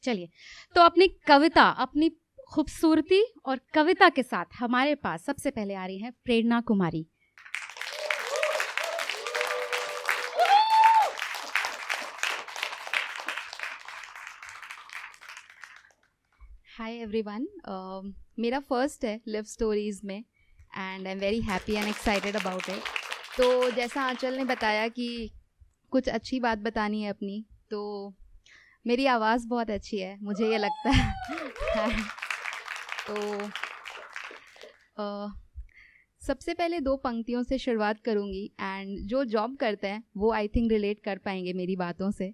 चलिए, तो अपनी कविता, अपनी खूबसूरती और कविता के साथ हमारे पास सबसे पहले आ रही हैं प्रेरणा कुमारी। हाय एवरीवन, मेरा फर्स्ट है लिव स्टोरीज में and I am very happy and excited about it. तो जैसा आंचल ने बताया कि कुछ अच्छी बात बतानी है अपनी, तो मेरी आवाज़ बहुत अच्छी है, मुझे ये लगता है। तो सबसे पहले 2 पंक्तियों से शुरुआत करूँगी एंड जो जॉब करते हैं वो आई थिंक रिलेट कर पाएंगे मेरी बातों से।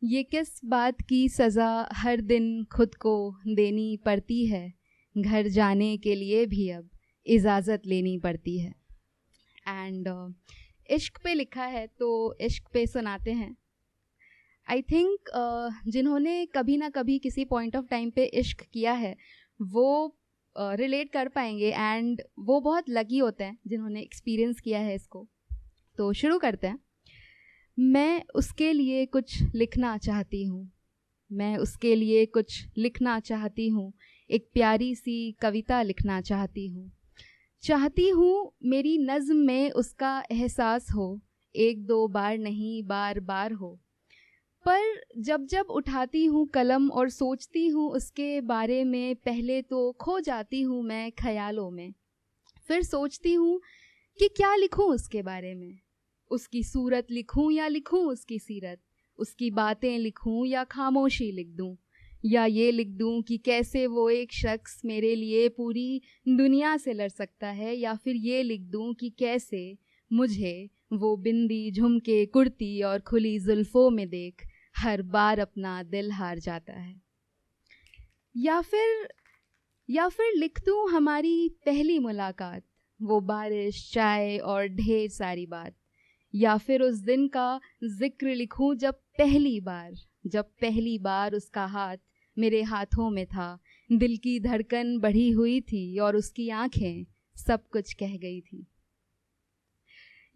ये किस बात की सज़ा हर दिन खुद को देनी पड़ती है, घर जाने के लिए भी अब इजाज़त लेनी पड़ती है। एंड इश्क पे लिखा है तो इश्क पे सुनाते हैं। आई थिंक जिन्होंने कभी ना कभी किसी पॉइंट ऑफ टाइम पे इश्क किया है वो रिलेट कर पाएंगे एंड वो बहुत लकी होते हैं जिन्होंने एक्सपीरियंस किया है इसको। तो शुरू करते हैं। मैं उसके लिए कुछ लिखना चाहती हूँ, मैं उसके लिए कुछ लिखना चाहती हूँ, एक प्यारी सी कविता लिखना चाहती हूँ मेरी नज़्म में उसका एहसास हो, 1-2 बार नहीं बार बार हो। पर जब जब उठाती हूँ कलम और सोचती हूँ उसके बारे में, पहले तो खो जाती हूँ मैं ख्यालों में, फिर सोचती हूँ कि क्या लिखूँ उसके बारे में। उसकी सूरत लिखूं या लिखूं उसकी सीरत, उसकी बातें लिखूं या खामोशी लिख दूं, या ये लिख दूं कि कैसे वो एक शख्स मेरे लिए पूरी दुनिया से लड़ सकता है, या फिर ये लिख दूं कि कैसे मुझे वो बिंदी झुमके कुर्ती और खुली जुल्फ़ों में देख हर बार अपना दिल हार जाता है। या फिर लिख दूं हमारी पहली मुलाकात, वो बारिश, चाय और ढेर सारी बात, या फिर उस दिन का जिक्र लिखूं जब पहली बार उसका हाथ मेरे हाथों में था, दिल की धड़कन बढ़ी हुई थी और उसकी आंखें सब कुछ कह गई थी।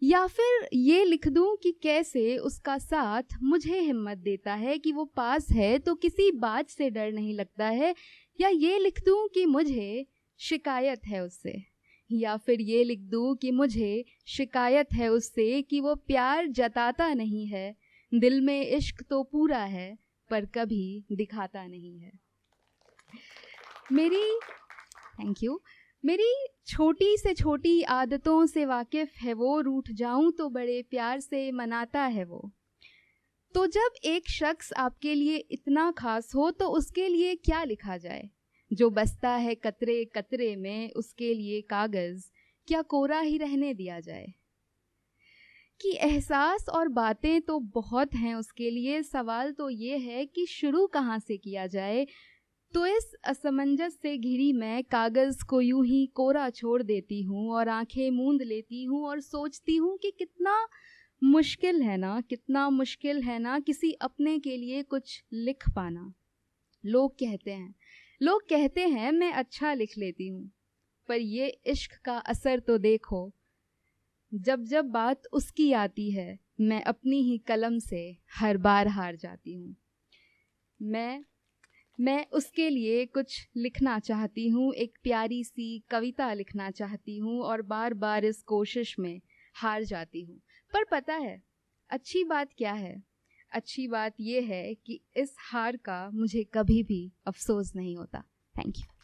या फिर ये लिख दूं कि कैसे उसका साथ मुझे हिम्मत देता है कि वो पास है तो किसी बात से डर नहीं लगता है, या ये लिख दूं कि मुझे शिकायत है उससे, या फिर ये लिख दूं कि मुझे शिकायत है उससे कि वो प्यार जताता नहीं है, दिल में इश्क तो पूरा है पर कभी दिखाता नहीं है। मेरी छोटी से छोटी आदतों से वाकिफ़ है वो, रूठ जाऊं तो बड़े प्यार से मनाता है वो। तो जब एक शख्स आपके लिए इतना खास हो तो उसके लिए क्या लिखा जाए, जो बसता है कतरे कतरे में उसके लिए कागज़ क्या कोरा ही रहने दिया जाए। कि एहसास और बातें तो बहुत हैं उसके लिए, सवाल तो ये है कि शुरू कहाँ से किया जाए। तो इस असमंजस से घिरी मैं कागज़ को यूं ही कोरा छोड़ देती हूँ और आंखें मूंद लेती हूँ और सोचती हूँ कि कितना मुश्किल है ना किसी अपने के लिए कुछ लिख पाना। लोग कहते हैं मैं अच्छा लिख लेती हूँ, पर ये इश्क का असर तो देखो, जब जब बात उसकी आती है मैं अपनी ही कलम से हर बार हार जाती हूँ। मैं उसके लिए कुछ लिखना चाहती हूँ, एक प्यारी सी कविता लिखना चाहती हूँ और बार बार इस कोशिश में हार जाती हूँ। पर पता है अच्छी बात क्या है? अच्छी बात ये है कि इस हार का मुझे कभी भी अफसोस नहीं होता। Thank you.